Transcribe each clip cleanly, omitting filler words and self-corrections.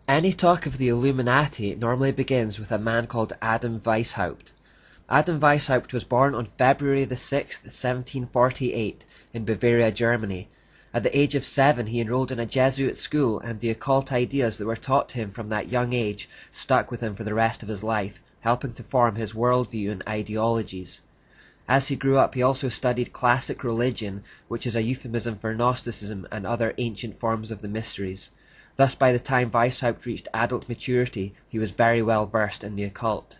Any talk of the Illuminati normally begins with a man called Adam Weishaupt. Adam Weishaupt was born on February the 6th, 1748, in Bavaria, Germany. At the age of 7 he enrolled in a Jesuit school, and the occult ideas that were taught to him from that young age stuck with him for the rest of his life, helping to form his worldview and ideologies. As he grew up, he also studied classic religion, which is a euphemism for Gnosticism and other ancient forms of the mysteries. Thus, by the time Weishaupt reached adult maturity, he was very well versed in the occult.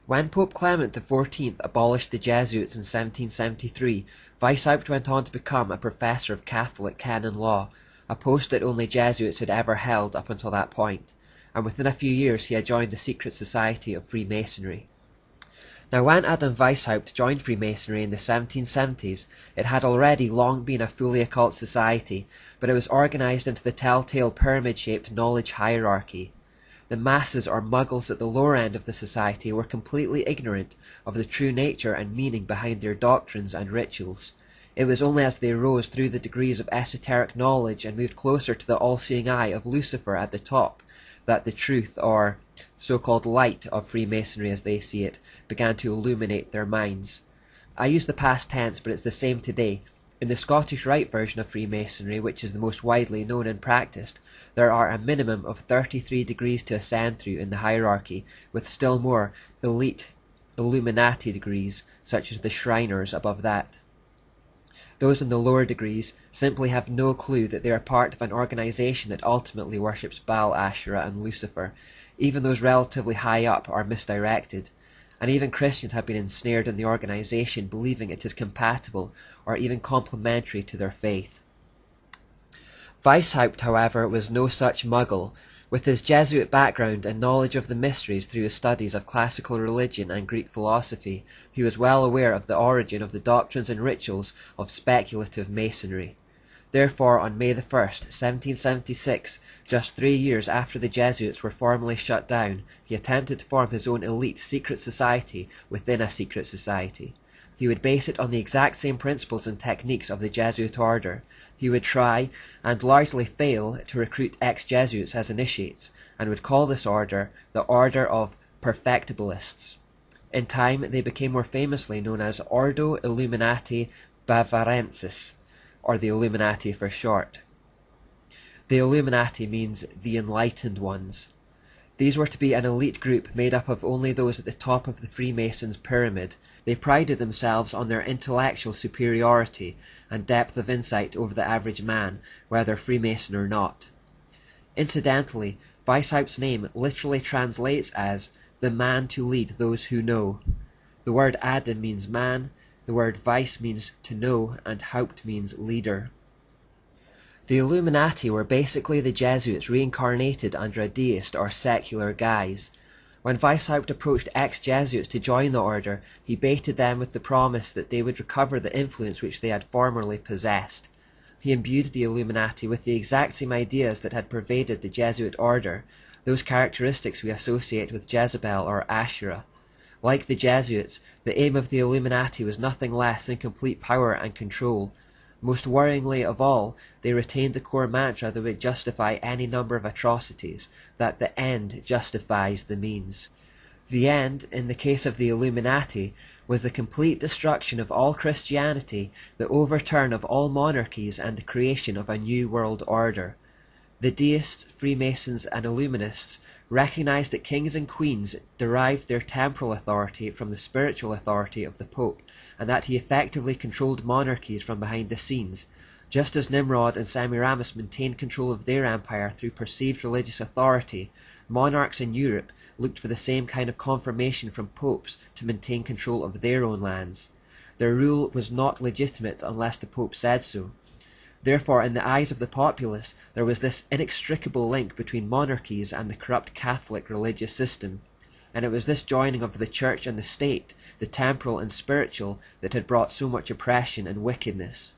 When Pope Clement XIV abolished the Jesuits in 1773, Weishaupt went on to become a professor of Catholic canon law, a post that only Jesuits had ever held up until that point, and within a few years he had joined the secret society of Freemasonry. Now, when Adam Weishaupt joined Freemasonry in the 1770s, it had already long been a fully occult society, but it was organized into the telltale pyramid-shaped knowledge hierarchy. The masses or muggles at the lower end of the society were completely ignorant of the true nature and meaning behind their doctrines and rituals. It was only as they rose through the degrees of esoteric knowledge and moved closer to the all-seeing eye of Lucifer at the top that the truth, or so-called light of Freemasonry as they see it, began to illuminate their minds. I use the past tense, but it's the same today. In the Scottish Rite version of Freemasonry, which is the most widely known and practiced, there are a minimum of 33 degrees to ascend through in the hierarchy, with still more elite Illuminati degrees, such as the Shriners above that. Those in the lower degrees simply have no clue that they are part of an organization that ultimately worships Baal, Asherah, and Lucifer. Even those relatively high up are misdirected, and even Christians have been ensnared in the organization believing it is compatible or even complementary to their faith. Weishaupt, however, was no such muggle. With his Jesuit background and knowledge of the mysteries through his studies of classical religion and Greek philosophy, he was well aware of the origin of the doctrines and rituals of speculative Masonry. Therefore, on May 1st, 1776, just 3 years after the Jesuits were formally shut down, he attempted to form his own elite secret society within a secret society. He would base it on the exact same principles and techniques of the Jesuit order. He would try, and largely fail, to recruit ex-Jesuits as initiates, and would call this order the Order of Perfectibilists. In time, they became more famously known as Ordo Illuminati Bavarensis, or the Illuminati for short. The Illuminati means the Enlightened Ones. These were to be an elite group made up of only those at the top of the Freemasons' pyramid. They prided themselves on their intellectual superiority and depth of insight over the average man, whether Freemason or not. Incidentally, Weishaupt's name literally translates as the man to lead those who know. The word Adam means man, the word Weiss means to know, and Haupt means leader. The Illuminati were basically the Jesuits reincarnated under a deist or secular guise. When Weishaupt approached ex-Jesuits to join the order, he baited them with the promise that they would recover the influence which they had formerly possessed. He imbued the Illuminati with the exact same ideas that had pervaded the Jesuit order, those characteristics we associate with Jezebel or Asherah. Like the Jesuits, the aim of the Illuminati was nothing less than complete power and control. Most worryingly of all, they retained the core mantra that would justify any number of atrocities, that the end justifies the means. The end, in the case of the Illuminati, was the complete destruction of all Christianity, the overturn of all monarchies, and the creation of a new world order. The deists, Freemasons, and Illuminists recognized that kings and queens derived their temporal authority from the spiritual authority of the Pope, and that he effectively controlled monarchies from behind the scenes. Just as Nimrod and Semiramis maintained control of their empire through perceived religious authority, monarchs in Europe looked for the same kind of confirmation from popes to maintain control of their own lands. Their rule was not legitimate unless the Pope said so. Therefore, in the eyes of the populace, there was this inextricable link between monarchies and the corrupt Catholic religious system, and it was this joining of the church and the state, the temporal and spiritual, that had brought so much oppression and wickedness.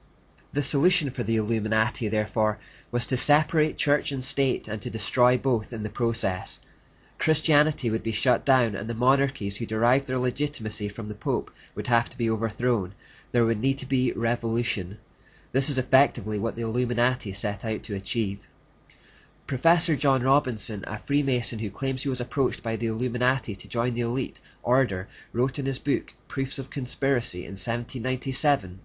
The solution for the Illuminati, therefore, was to separate church and state and to destroy both in the process. Christianity would be shut down, and the monarchies who derived their legitimacy from the Pope would have to be overthrown. There would need to be revolution. This is effectively what the Illuminati set out to achieve. Professor John Robinson, a Freemason who claims he was approached by the Illuminati to join the elite order, wrote in his book Proofs of Conspiracy in 1797,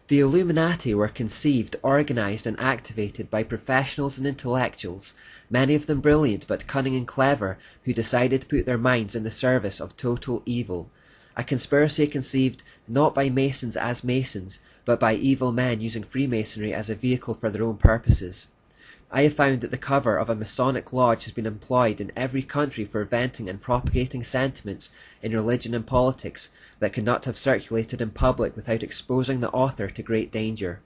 "The Illuminati were conceived, organized, and activated by professionals and intellectuals, many of them brilliant but cunning and clever, who decided to put their minds in the service of total evil. A conspiracy conceived not by Masons as Masons, but by evil men using Freemasonry as a vehicle for their own purposes. I have found that the cover of a Masonic lodge has been employed in every country for venting and propagating sentiments in religion and politics that could not have circulated in public without exposing the author to great danger.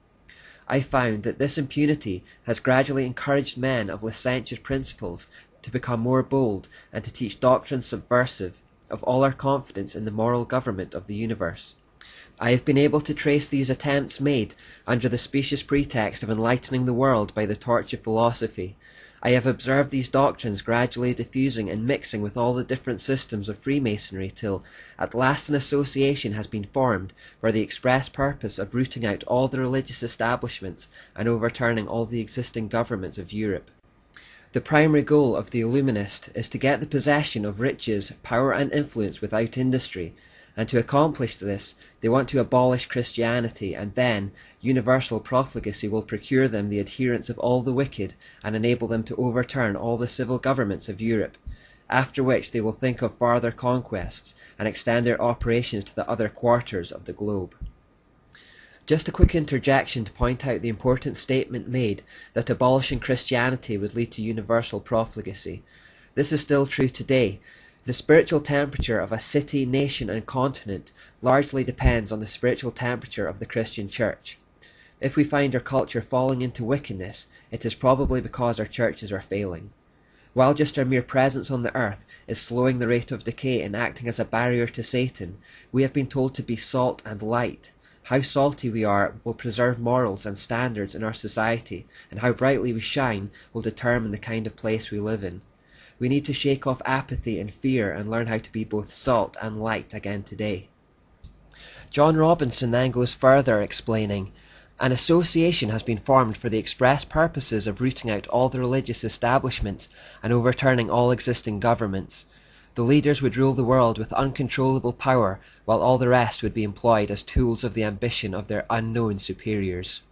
I found that this impunity has gradually encouraged men of licentious principles to become more bold and to teach doctrines subversive of all our confidence in the moral government of the universe. I have been able to trace these attempts made under the specious pretext of enlightening the world by the torch of philosophy. I have observed these doctrines gradually diffusing and mixing with all the different systems of Freemasonry till at last an association has been formed for the express purpose of rooting out all the religious establishments and overturning all the existing governments of Europe. The primary goal of the Illuminist is to get the possession of riches, power and influence without industry, and to accomplish this they want to abolish Christianity, and then universal profligacy will procure them the adherence of all the wicked and enable them to overturn all the civil governments of Europe, after which they will think of farther conquests and extend their operations to the other quarters of the globe." Just a quick interjection to point out the important statement made that abolishing Christianity would lead to universal profligacy. This is still true today. The spiritual temperature of a city, nation and continent largely depends on the spiritual temperature of the Christian Church. If we find our culture falling into wickedness, it is probably because our churches are failing. While just our mere presence on the earth is slowing the rate of decay and acting as a barrier to Satan, we have been told to be salt and light. How salty we are will preserve morals and standards in our society, and how brightly we shine will determine the kind of place we live in. We need to shake off apathy and fear and learn how to be both salt and light again today. John Robinson then goes further, explaining, "An association has been formed for the express purposes of rooting out all the religious establishments and overturning all existing governments. The leaders would rule the world with uncontrollable power, while all the rest would be employed as tools of the ambition of their unknown superiors."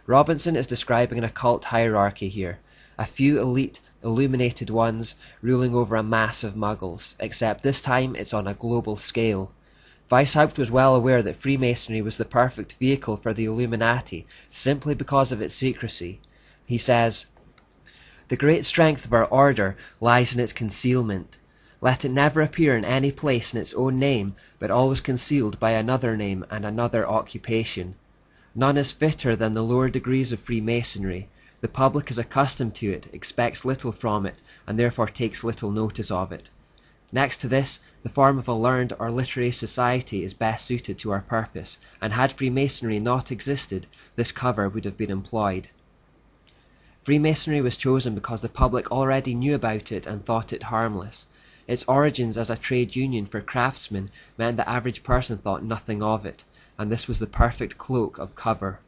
Robinson is describing an occult hierarchy here. A few elite, illuminated ones ruling over a mass of muggles, except this time it's on a global scale. Weishaupt was well aware that Freemasonry was the perfect vehicle for the Illuminati simply because of its secrecy. He says, "The great strength of our order lies in its concealment. Let it never appear in any place in its own name, but always concealed by another name and another occupation. None is fitter than the lower degrees of Freemasonry. The public is accustomed to it, expects little from it, and therefore takes little notice of it. Next to this, the form of a learned or literary society is best suited to our purpose, and had Freemasonry not existed, this cover would have been employed." Freemasonry was chosen because the public already knew about it and thought it harmless. Its origins as a trade union for craftsmen meant the average person thought nothing of it, and this was the perfect cloak of cover